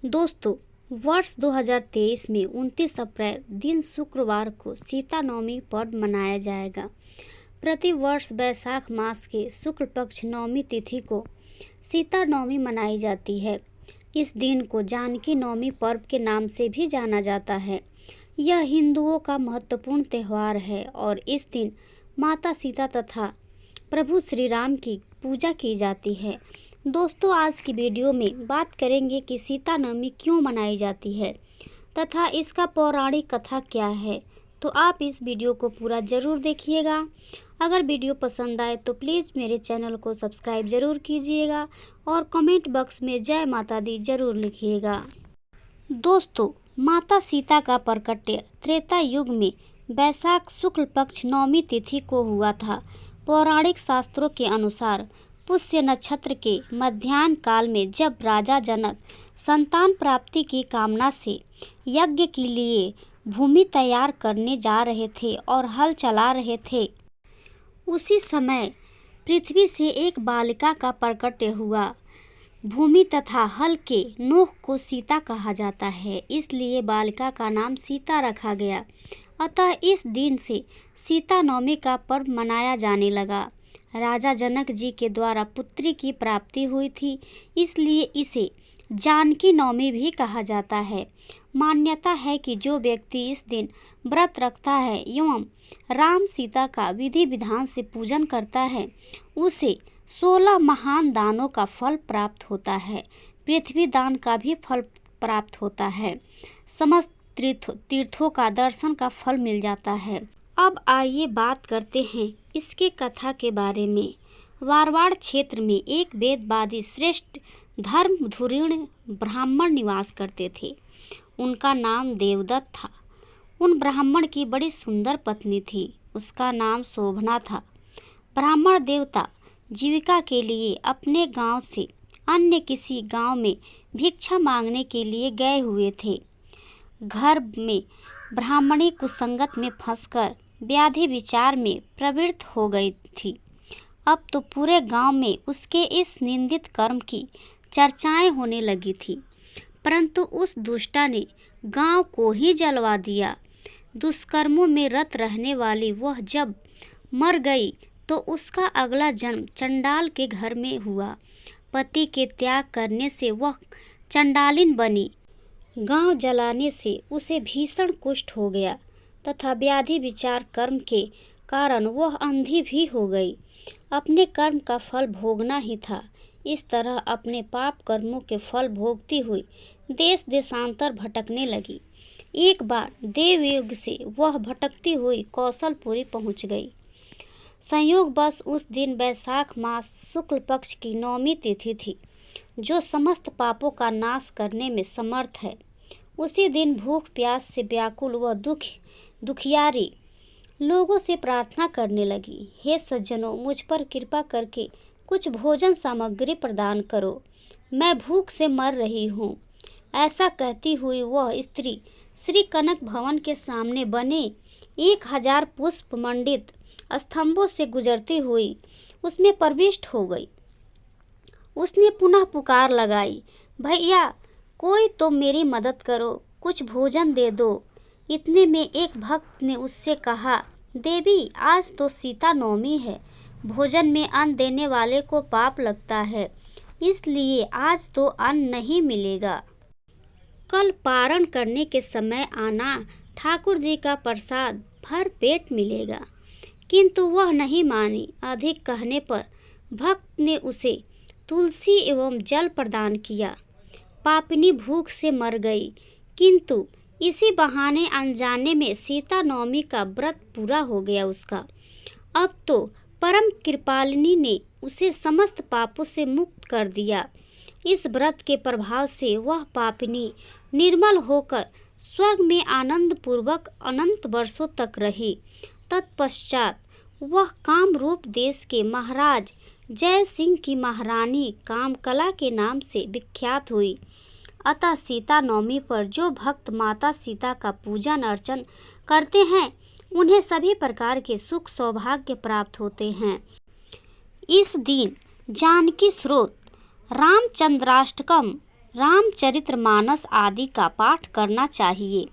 दोस्तों, वर्ष 2023 में 29 अप्रैल दिन शुक्रवार को सीता नवमी पर्व मनाया जाएगा। प्रति वर्ष वैशाख मास के शुक्ल पक्ष नवमी तिथि को सीता नवमी मनाई जाती है। इस दिन को जानकी नवमी पर्व के नाम से भी जाना जाता है। यह हिंदुओं का महत्वपूर्ण त्यौहार है और इस दिन माता सीता तथा प्रभु श्री राम की पूजा की जाती है। दोस्तों, आज की वीडियो में बात करेंगे कि सीता नवमी क्यों मनाई जाती है तथा इसका पौराणिक कथा क्या है। तो आप इस वीडियो को पूरा ज़रूर देखिएगा। अगर वीडियो पसंद आए तो प्लीज़ मेरे चैनल को सब्सक्राइब ज़रूर कीजिएगा और कमेंट बॉक्स में जय माता दी ज़रूर लिखिएगा। दोस्तों, माता सीता का प्रकट्य त्रेता युग में वैशाख शुक्ल पक्ष नवमी तिथि को हुआ था। पौराणिक शास्त्रों के अनुसार पुष्य नक्षत्र के मध्याह्न काल में जब राजा जनक संतान प्राप्ति की कामना से यज्ञ के लिए भूमि तैयार करने जा रहे थे और हल चला रहे थे, उसी समय पृथ्वी से एक बालिका का प्रकट हुआ। भूमि तथा हल के नोक को सीता कहा जाता है, इसलिए बालिका का नाम सीता रखा गया। अतः इस दिन से सीता नवमी का पर्व मनाया जाने लगा। राजा जनक जी के द्वारा पुत्री की प्राप्ति हुई थी, इसलिए इसे जानकी नवमी भी कहा जाता है। मान्यता है कि जो व्यक्ति इस दिन व्रत रखता है एवं राम सीता का विधि विधान से पूजन करता है, उसे 16 महान दानों का फल प्राप्त होता है। पृथ्वी दान का भी फल प्राप्त होता है। समस्त तीर्थों का दर्शन का फल मिल जाता है। अब आइए बात करते हैं इसके कथा के बारे में। वारवाड़ क्षेत्र में एक वेदवादी श्रेष्ठ धर्म धुरीण ब्राह्मण निवास करते थे। उनका नाम देवदत्त था। उन ब्राह्मण की बड़ी सुंदर पत्नी थी, उसका नाम शोभना था। ब्राह्मण देवता जीविका के लिए अपने गांव से अन्य किसी गांव में भिक्षा मांगने के लिए गए हुए थे। घर में ब्राह्मणी कुसंगत में फंसकर व्याधि विचार में प्रवृत्त हो गई थी। अब तो पूरे गांव में उसके इस निंदित कर्म की चर्चाएं होने लगी थी, परंतु उस दुष्टा ने गांव को ही जलवा दिया। दुष्कर्मों में रत रहने वाली वह जब मर गई तो उसका अगला जन्म चंडाल के घर में हुआ। पति के त्याग करने से वह चंडालिन बनी। गांव जलाने से उसे भीषण कुष्ठ हो गया तथा व्याधि विचार कर्म के कारण वह अंधी भी हो गई। अपने कर्म का फल भोगना ही था। इस तरह अपने पाप कर्मों के फल भोगती हुई देश देशांतर भटकने लगी। एक बार देवयुग से वह भटकती हुई कौशलपुरी पहुंच गई। संयोगवश उस दिन वैशाख मास शुक्ल पक्ष की नवमी तिथि थी, जो समस्त पापों का नाश करने में समर्थ है। उसी दिन भूख प्यास से व्याकुल वह दुखियारी लोगों से प्रार्थना करने लगी, हे सज्जनों, मुझ पर कृपा करके कुछ भोजन सामग्री प्रदान करो, मैं भूख से मर रही हूँ। ऐसा कहती हुई वह स्त्री श्री कनक भवन के सामने बने 1000 पुष्प मंडित स्तंभों से गुजरती हुई उसमें प्रविष्ट हो गई। उसने पुनः पुकार लगाई, भैया कोई तो मेरी मदद करो, कुछ भोजन दे दो। इतने में एक भक्त ने उससे कहा, देवी, आज तो सीता नवमी है, भोजन में अन्न देने वाले को पाप लगता है, इसलिए आज तो अन्न नहीं मिलेगा। कल पारण करने के समय आना, ठाकुर जी का प्रसाद भर पेट मिलेगा। किंतु वह नहीं मानी। अधिक कहने पर भक्त ने उसे तुलसी एवं जल प्रदान किया। पापिनी भूख से मर गई, किंतु इसी बहाने अनजाने में सीता नवमी का व्रत पूरा हो गया उसका। अब तो परम कृपालिनी ने उसे समस्त पापों से मुक्त कर दिया। इस व्रत के प्रभाव से वह पापिनी निर्मल होकर स्वर्ग में आनंद पूर्वक अनंत वर्षों तक रही। तत्पश्चात वह कामरूप देश के महाराज जय सिंह की महारानी कामकला के नाम से विख्यात हुई। अतः सीता नवमी पर जो भक्त माता सीता का पूजन अर्चन करते हैं, उन्हें सभी प्रकार के सुख सौभाग्य प्राप्त होते हैं। इस दिन जानकी स्रोत, रामचंद्राष्टकम रामचरितमानस आदि का पाठ करना चाहिए।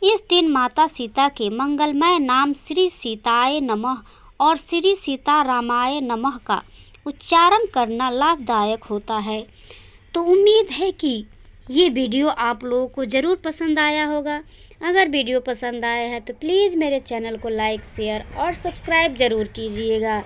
इस दिन माता सीता के मंगलमय नाम श्री सीताय नमः और श्री सीतारामाय नमः का उच्चारण करना लाभदायक होता है। तो उम्मीद है कि ये वीडियो आप लोगों को ज़रूर पसंद आया होगा। अगर वीडियो पसंद आया है तो प्लीज़ मेरे चैनल को लाइक, शेयर और सब्सक्राइब ज़रूर कीजिएगा।